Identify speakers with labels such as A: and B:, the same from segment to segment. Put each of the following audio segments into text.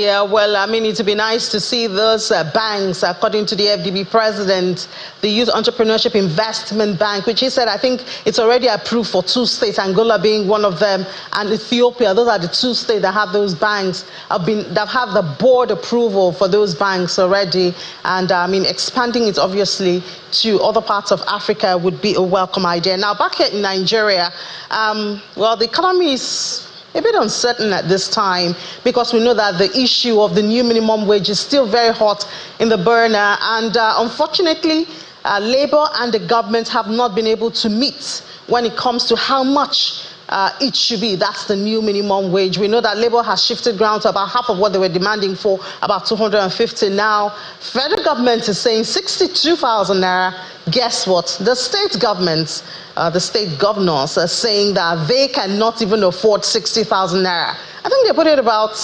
A: Yeah, well, I mean, it'd be nice to see those banks, according to the FDB president, the Youth Entrepreneurship Investment Bank, which he said, I think it's already approved for 2 states, Angola being one of them, and Ethiopia. Those are the 2 states that have those banks, that have the board approval for those banks already. And I mean, expanding it obviously to other parts of Africa would be a welcome idea. Now, back here in Nigeria, well, the economy is a bit uncertain at this time because we know that the issue of the new minimum wage is still very hot in the burner, and unfortunately Labour and the government have not been able to meet when it comes to how much it should be. That's the new minimum wage. We know that Labour has shifted ground to about half of what they were demanding for, about 250 now. Federal government is saying 62,000 naira. Guess what? The state governments, the state governors are saying that they cannot even afford 60,000 naira. I think they put it about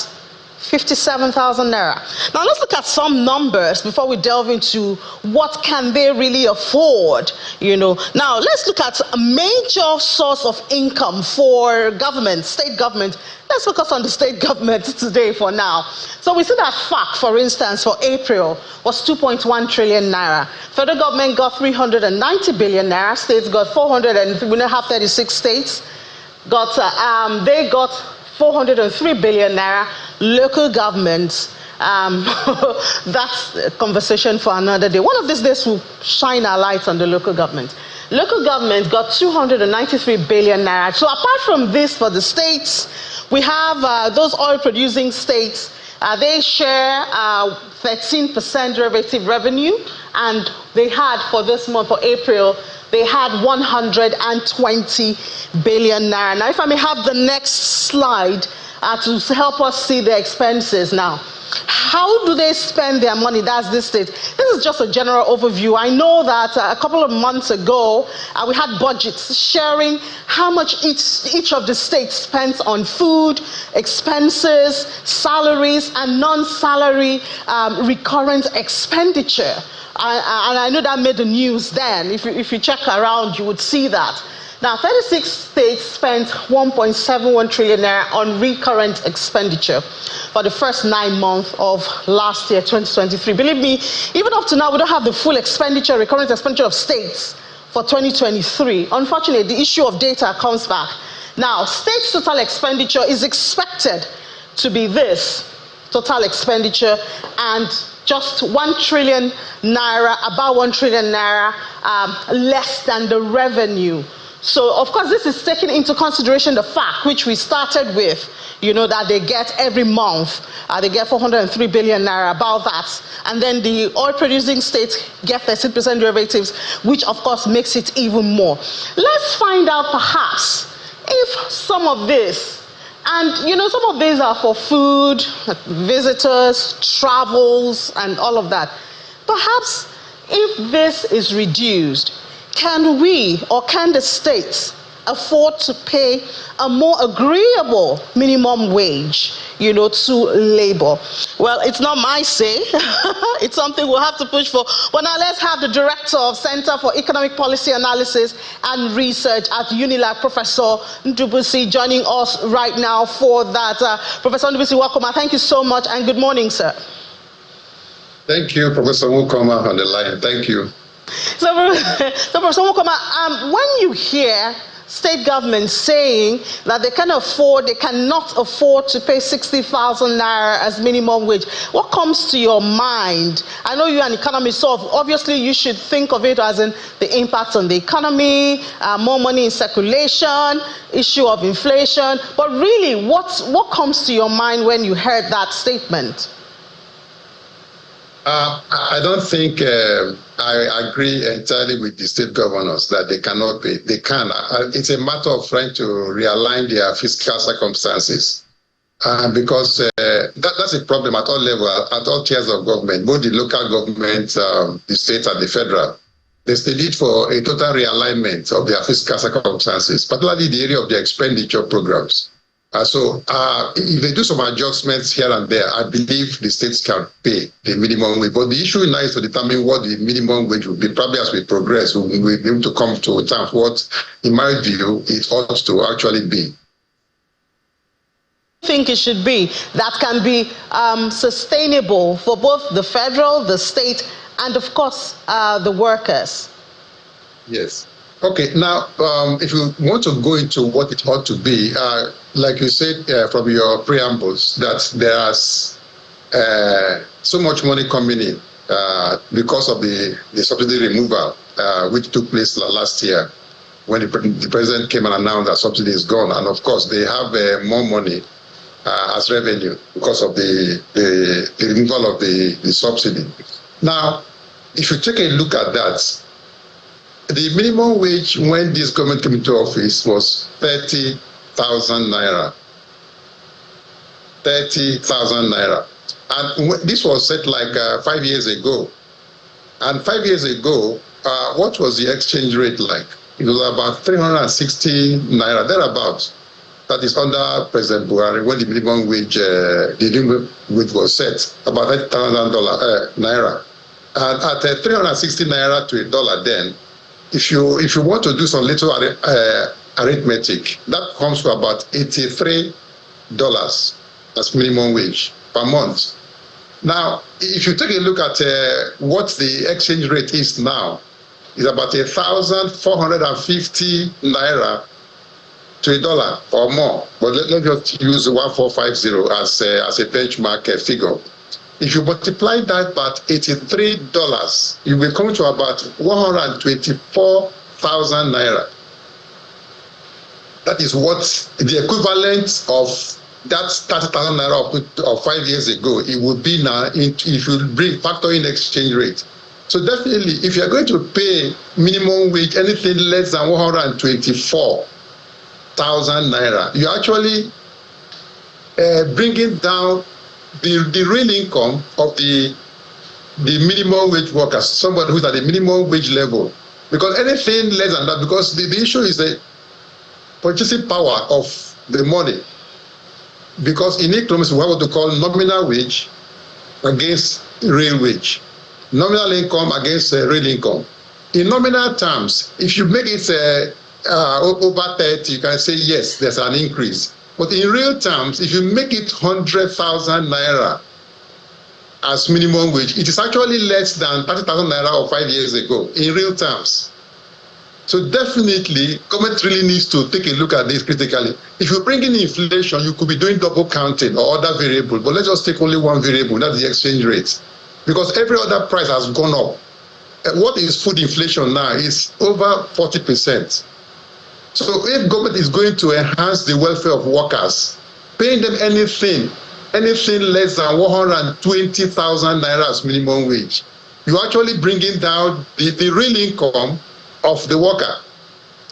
A: 57,000 naira. Now let's look at some numbers before we delve into what can they really afford, you know. Now let's look at a major source of income for government, state government. Let's focus on the state government today for now. So we see that FAC, for instance, for April was 2.1 trillion naira. Federal government got 390 billion naira. States got 400, and we now have 36 states. They got 403 billion naira. Local governments, that's a conversation for another day. One of these days we'll shine our lights on the local government. Local government got 293 billion naira. So apart from this, for the states, we have those oil-producing states. They share 13% derivative revenue, and they had, for this month, for April, they had 120 billion naira. Now, if I may have the next slide to help us see the expenses now. How do they spend their money? That's this state. This is just a general overview. I know that a couple of months ago, we had budgets sharing how much each of the states spends on food, expenses, salaries, and non-salary recurrent expenditure. And I know that made the news then. If you check around, you would see that. Now, 36 states spent 1.71 trillion naira on recurrent expenditure for the first 9 months of last year, 2023. Believe me, even up to now, we don't have the full expenditure, recurrent expenditure of states for 2023. Unfortunately, the issue of data comes back. Now, states' total expenditure is expected to be this total expenditure, and just 1 trillion naira, about 1 trillion naira less than the revenue. So, of course, this is taking into consideration the fact, which we started with, you know, that they get every month, they get 403 billion naira, about that. And then the oil-producing states get 13% derivatives, which, of course, makes it even more. Let's find out, perhaps, if some of this, and, you know, some of these are for food, visitors, travels, and all of that. Perhaps, if this is reduced, can we or can the states afford to pay a more agreeable minimum wage, you know, to labor? Well, it's not my say. It's something we'll have to push for. But now let's have the director of Center for Economic Policy Analysis and Research at UNILAG, Professor Ndubuisi, joining us right now for that. Professor Ndubuisi, welcome. Thank you so much, and good morning, sir.
B: Thank you, Professor Mukoma, on the line. Thank you.
A: So Professor Mukoma, when you hear state governments saying that they cannot afford to pay 60,000 naira as minimum wage, what comes to your mind? I know you're an economist, so obviously you should think of it as in the impact on the economy, more money in circulation, issue of inflation. But really, what comes to your mind when you heard that statement?
B: I don't think I agree entirely with the state governors that they cannot pay. They can. It's a matter of trying to realign their fiscal circumstances. Because that's a problem at all levels, at all tiers of government, both the local government, the state and the federal. There's the need for a total realignment of their fiscal circumstances, particularly the area of their expenditure programs. So if they do some adjustments here and there, I believe the states can pay the minimum wage. But the issue now is to determine what the minimum wage will be. Probably as we progress, we'll be able to come to terms what, in my view, it ought to actually be.
A: think it should be that can be sustainable for both the federal, the state, and of course, the workers?
B: Yes. Okay, now, if you want to go into what it ought to be, like you said from your preambles, that there's so much money coming in because of the subsidy removal, which took place last year when the president came and announced that subsidy is gone. And of course, they have more money as revenue because of the removal of the subsidy. Now, if you take a look at that, the minimum wage when this government came into office was 30,000 naira. 30,000 naira. And this was set like 5 years ago. And 5 years ago, what was the exchange rate like? It was about 360 naira, thereabouts. That is under President Buhari when the minimum wage was set, about $30,000 naira. And at 360 naira to $1 then, if you want to do some little arithmetic, that comes to about $83 as minimum wage per month. Now, if you take a look at what the exchange rate is now, it's about 1,450 naira to $1 or more. But let's just use 1,450 as a benchmark figure. If you multiply that by $83, you will come to about 124,000 naira. That is what the equivalent of that 30,000 naira of 5 years ago, it would be now if you factor in exchange rate. So definitely, if you are going to pay minimum wage anything less than 124,000 naira, you're actually bringing down the real income of the minimum wage workers, somebody who's at the minimum wage level. Because anything less than that, because the issue is the purchasing power of the money. Because in economics, we have what we call nominal wage against real wage. Nominal income against real income. In nominal terms, if you make it over 30, you can say, yes, there's an increase. But in real terms, if you make it 100,000 naira as minimum wage, it is actually less than 30,000 naira of 5 years ago, in real terms. So definitely, government really needs to take a look at this critically. If you bring in inflation, you could be doing double counting or other variable, but let's just take only one variable, that's the exchange rate. Because every other price has gone up. What is food inflation now is over 40%. So if government is going to enhance the welfare of workers, paying them anything less than 120,000 naira as minimum wage, you're actually bringing down the real income of the worker.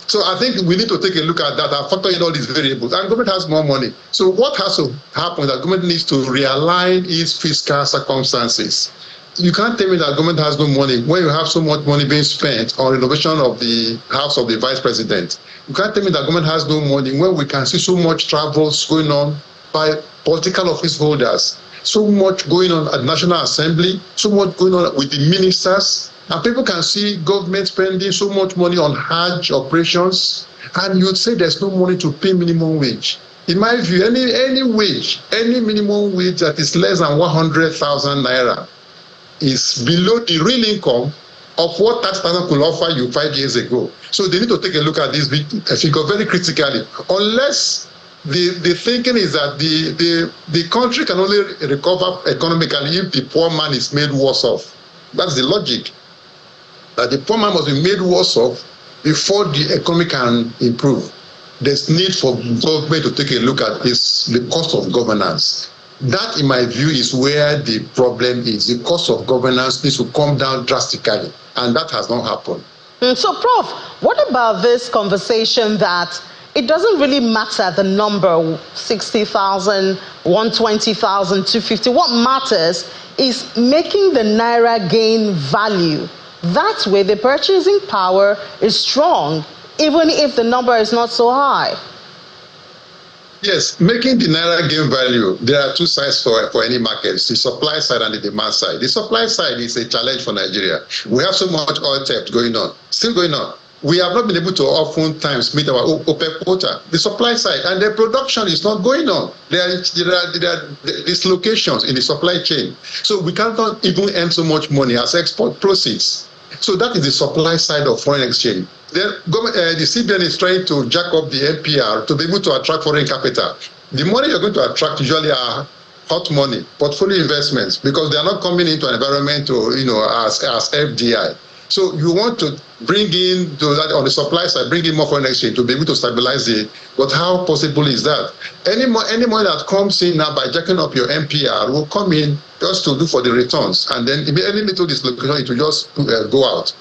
B: So I think we need to take a look at that and factor in all these variables. And government has more money. So what has to happen is that government needs to realign its fiscal circumstances. You can't tell me that government has no money when you have so much money being spent on renovation of the house of the vice president. You can't tell me that government has no money when we can see so much travels going on by political office holders, so much going on at National Assembly, so much going on with the ministers, and people can see government spending so much money on Hajj operations, and you'd say there's no money to pay minimum wage. In my view, any wage, any minimum wage that is less than 100,000 naira is below the real income of what taxpayer could offer you 5 years ago. So they need to take a look at this figure very critically. Unless the thinking is that the country can only recover economically if the poor man is made worse off. That's the logic. That the poor man must be made worse off before the economy can improve. There's need for government to take a look at the cost of governance. That, in my view, is where the problem is. The cost of governance needs to come down drastically, and that has not happened.
A: So, Prof, what about this conversation that it doesn't really matter the number, 60,000, 120,000, 250. What matters is making the naira gain value. That way, the purchasing power is strong, even if the number is not so high.
B: Yes, making the naira gain value, there are two sides for any market, the supply side and the demand side. The supply side is a challenge for Nigeria. We have so much oil theft going on, still going on. we have not been able to oftentimes meet our OPEC quota, the supply side, and the production is not going on. There are dislocations in the supply chain. So we cannot even earn so much money as export proceeds. So that is the supply side of foreign exchange. Then the CBN is trying to jack up the NPR to be able to attract foreign capital. The money you're going to attract usually are hot money, portfolio investments, because they are not coming into an environment to, as FDI. So you want to bring in to that on the supply side, bring in more foreign exchange to be able to stabilize it. But how possible is that? Any money that comes in now by jacking up your NPR will come in just to do for the returns, and then any little dislocation, it will just go out.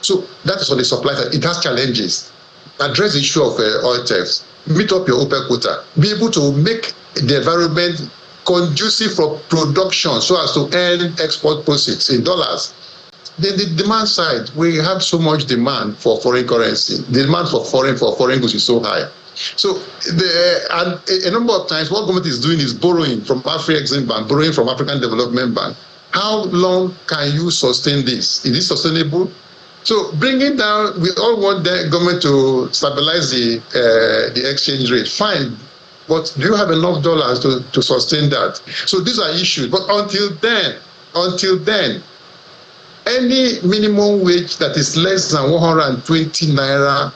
B: So that is on the supply side. It has challenges. Address the issue of oil theft. Meet up your OPEC quota. Be able to make the environment conducive for production so as to earn export proceeds in dollars. Then the demand side, we have so much demand for foreign currency. The demand for foreign goods is so high. So and a number of times what government is doing is borrowing from Afrexim Bank, borrowing from African Development Bank. How long can you sustain this? Is it sustainable? So bringing down, we all want the government to stabilize the exchange rate. Fine. But do you have enough dollars to sustain that? So these are issues. But until then, any minimum wage that is less than 120 naira,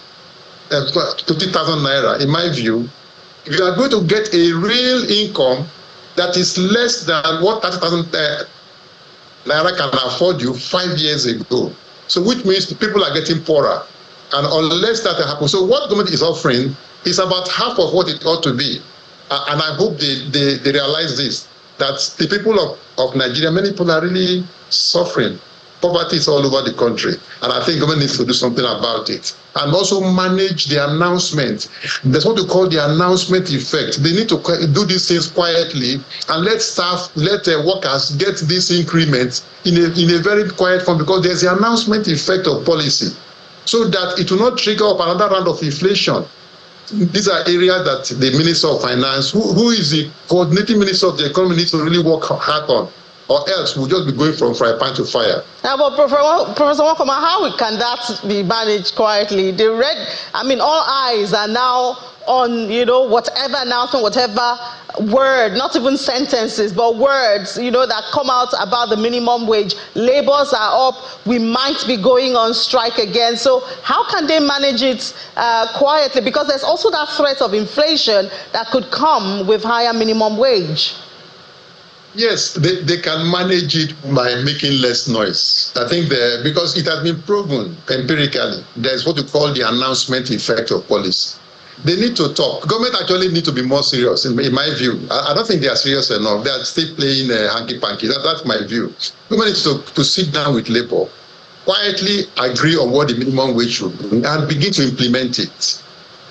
B: 20,000 naira, in my view, you are going to get a real income that is less than what 30,000 naira can afford you 5 years ago. So which means people are getting poorer. And unless that happens, so what government is offering is about half of what it ought to be. And I hope they realize this, that the people of Nigeria, many people are really suffering. Poverty is all over the country, and I think government needs to do something about it. And also manage the announcement. That's what we call the announcement effect. They need to do these things quietly and let workers get this increment in a very quiet form, because there's the announcement effect of policy, so that it will not trigger up another round of inflation. These are areas that the Minister of Finance, who is the coordinating Minister of the Economy, needs to really work hard on. Or else we'll just be going from fry pan to fire.
A: Now, but Professor Nwakoma, how can that be managed quietly? All eyes are now on, whatever announcement, whatever word, not even sentences, but words, that come out about the minimum wage. Labors are up. We might be going on strike again. So how can they manage it quietly? Because there's also that threat of inflation that could come with higher minimum wage.
B: Yes, they can manage it by making less noise. I think because it has been proven empirically, there's what we call the announcement effect of policy. They need to talk. Government actually need to be more serious, in my view. I don't think they are serious enough. They are still playing hanky-panky. That's my view. Government needs to sit down with labor, quietly agree on what the minimum wage should be, and begin to implement it.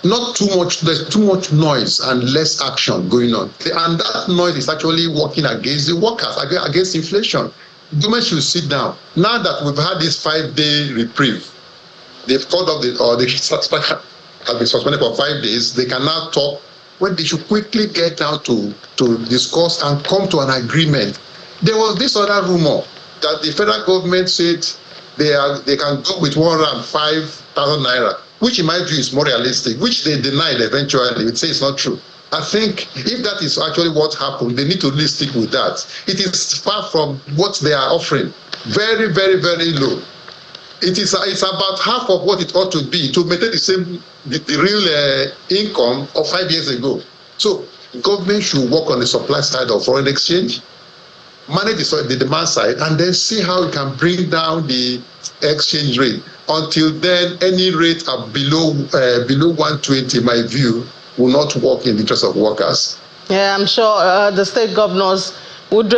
B: Not too much, there's too much noise and less action going on. And that noise is actually working against the workers, against inflation. Government should sit down. Now that we've had this 5-day reprieve, they've called up has been suspended for 5 days, they can now talk when they should quickly get down to discuss and come to an agreement. There was this other rumor that the federal government said they can go with 105,000 naira. Which in my view is more realistic, which they denied eventually. They say it's not true. I think if that is actually what happened, they need to really stick with that. It is far from what they are offering. Very, very, very low. It's about half of what it ought to be to maintain the real income of 5 years ago. So government should work on the supply side of foreign exchange, manage the demand side, and then see how we can bring down the exchange rate. Until then, any rate below 120, in my view, will not work in the interest of workers.
A: Yeah, I'm sure the state governors would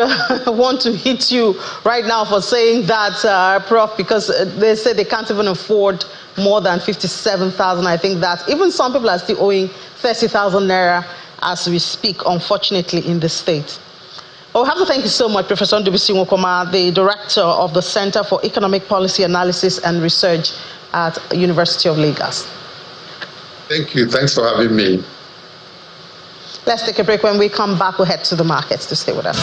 A: want to hit you right now for saying that, Prof, because they say they can't even afford more than 57,000. I think that even some people are still owing 30,000 naira as we speak, unfortunately, in the state. Well, we have to thank you so much, Professor Ndubisi Nwakoma, the Director of the Center for Economic Policy Analysis and Research at University of Lagos.
B: Thank you. Thanks for having me.
A: Let's take a break. When we come back, we'll head to the markets to stay with us.